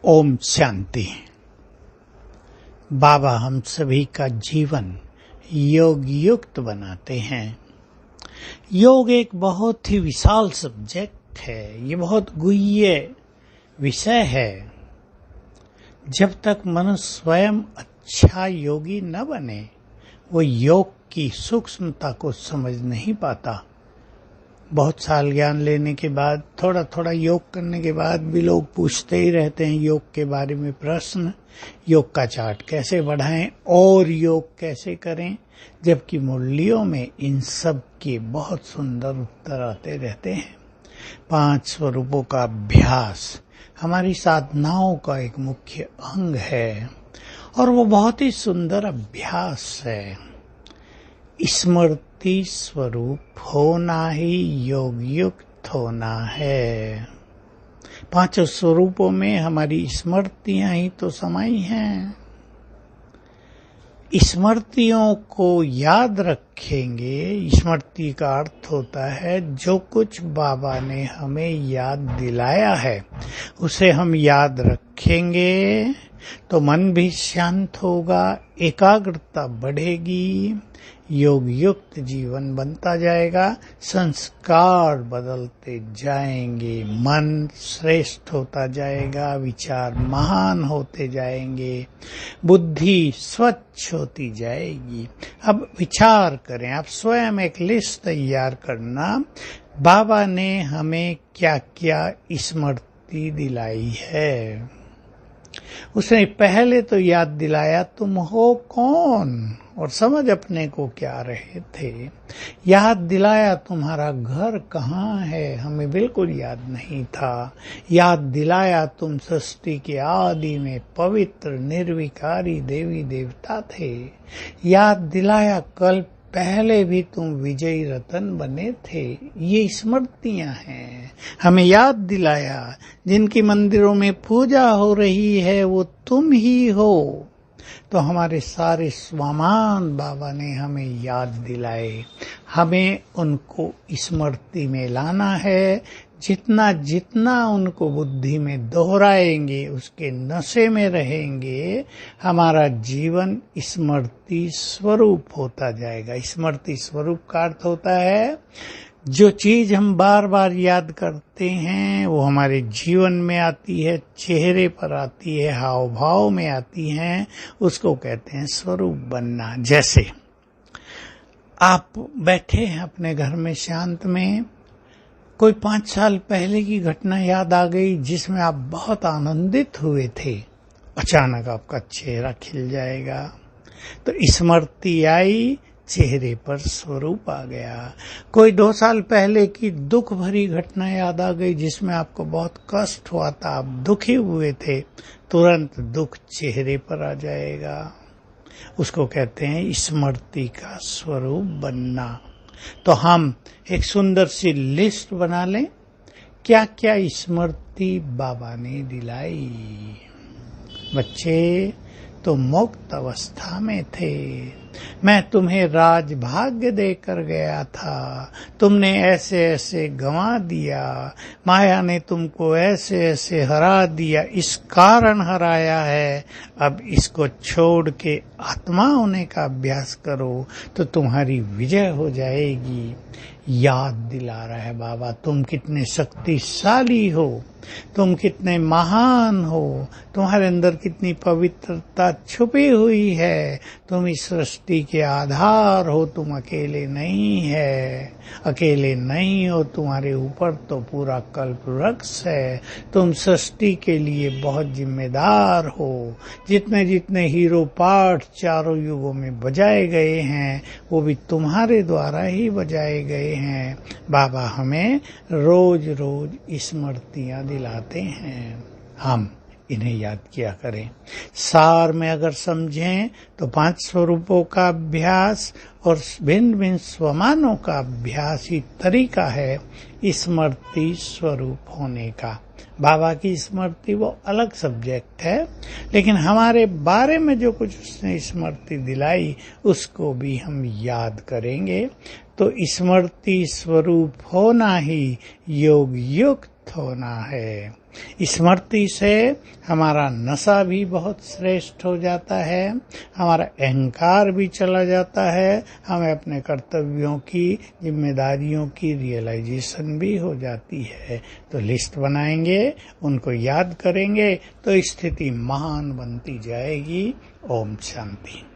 ओम शांति। बाबा हम सभी का जीवन योग युक्त बनाते हैं। योग एक बहुत ही विशाल सब्जेक्ट है, ये बहुत गुह्य विषय है। जब तक मनुष्य स्वयं अच्छा योगी न बने वो योग की सूक्ष्मता को समझ नहीं पाता। बहुत साल ज्ञान लेने के बाद, थोड़ा थोड़ा योग करने के बाद भी लोग पूछते ही रहते हैं योग के बारे में प्रश्न। योग का चार्ट कैसे बढ़ाएं और योग कैसे करें, जबकि मुरलियों में इन सब के बहुत सुंदर उत्तर आते रहते हैं। 5 स्वरूपों का अभ्यास हमारी साधनाओं का एक मुख्य अंग है और वो बहुत ही सुंदर अभ्यास है। स्मृति स्वरूप होना ही योग युक्त होना है। 5 स्वरूपों में हमारी स्मृतियां ही तो समाई हैं। स्मृतियों को याद रखेंगे। स्मृति का अर्थ होता है जो कुछ बाबा ने हमें याद दिलाया है उसे हम याद रखेंगे तो मन भी शांत होगा, एकाग्रता बढ़ेगी, योग युक्त जीवन बनता जाएगा, संस्कार बदलते जाएंगे, मन श्रेष्ठ होता जाएगा, विचार महान होते जाएंगे, बुद्धि स्वच्छ होती जाएगी। अब विचार करें, आप स्वयं एक लिस्ट तैयार करना, बाबा ने हमें क्या क्या स्मृति दिलाई है। उसने पहले तो याद दिलाया तुम हो कौन और समझ अपने को क्या रहे थे। याद दिलाया तुम्हारा घर कहाँ है, हमें बिल्कुल याद नहीं था। याद दिलाया तुम सृष्टि के आदि में पवित्र निर्विकारी देवी देवता थे। याद दिलाया कल पहले भी तुम विजयी रतन बने थे। ये स्मृतियां हैं। हमें याद दिलाया जिनकी मंदिरों में पूजा हो रही है वो तुम ही हो। तो हमारे सारे स्वामान बाबा ने हमें याद दिलाए। हमें उनको स्मृति में लाना है। जितना जितना उनको बुद्धि में दोहराएंगे उसके नशे में रहेंगे, हमारा जीवन स्मृति स्वरूप होता जाएगा। स्मृति स्वरूप का अर्थ होता है जो चीज हम बार बार याद करते हैं वो हमारे जीवन में आती है, चेहरे पर आती है, हाव भाव में आती है, उसको कहते हैं स्वरूप बनना। जैसे आप बैठे हैं अपने घर में शांत में, कोई 5 साल पहले की घटना याद आ गई जिसमें आप बहुत आनंदित हुए थे, अचानक आपका चेहरा खिल जाएगा। तो स्मृति आई, चेहरे पर स्वरूप आ गया। कोई 2 साल पहले की दुख भरी घटना याद आ गई जिसमें आपको बहुत कष्ट हुआ था, आप दुखी हुए थे, तुरंत दुख चेहरे पर आ जाएगा। उसको कहते हैं स्मृति का स्वरूप बनना। तो हम एक सुंदर सी लिस्ट बना लें, क्या क्या स्मृति बाबा ने दिलाई। बच्चे तो मुक्त अवस्था में थे, मैं तुम्हें राजभाग्य देकर गया था, तुमने ऐसे ऐसे गंवा दिया, माया ने तुमको ऐसे ऐसे हरा दिया, इस कारण हराया है। अब इसको छोड़ के आत्मा होने का अभ्यास करो तो तुम्हारी विजय हो जाएगी। याद दिला रहा है बाबा, तुम कितने शक्तिशाली हो, तुम कितने महान हो, तुम्हारे अंदर कितनी पवित्रता छुपी हुई है, तुम इस सृष्टि के आधार हो, तुम अकेले नहीं है, अकेले नहीं हो, तुम्हारे ऊपर तो पूरा कल्प वृक्ष है, तुम सृष्टि के लिए बहुत जिम्मेदार हो। जितने जितने हीरो पाठ चारों युगों में बजाए गए हैं वो भी तुम्हारे द्वारा ही बजाए गए हैं। बाबा हमें रोज रोज स्मृतियां दिलाते हैं, हम इन्हें याद किया करें। सार में अगर समझें तो 5 स्वरूपों का अभ्यास और भिन्न भिन्न स्वमानों का अभ्यास ही तरीका है स्मृति स्वरूप होने का। बाबा की स्मृति वो अलग सब्जेक्ट है, लेकिन हमारे बारे में जो कुछ उसने स्मृति दिलाई उसको भी हम याद करेंगे। तो स्मृति स्वरूप होना ही योग युक्त प्राप्त होना है। स्मृति से हमारा नशा भी बहुत श्रेष्ठ हो जाता है, हमारा अहंकार भी चला जाता है, हमें अपने कर्तव्यों की, जिम्मेदारियों की रियलाइजेशन भी हो जाती है। तो लिस्ट बनाएंगे, उनको याद करेंगे तो स्थिति महान बनती जाएगी। ओम शांति।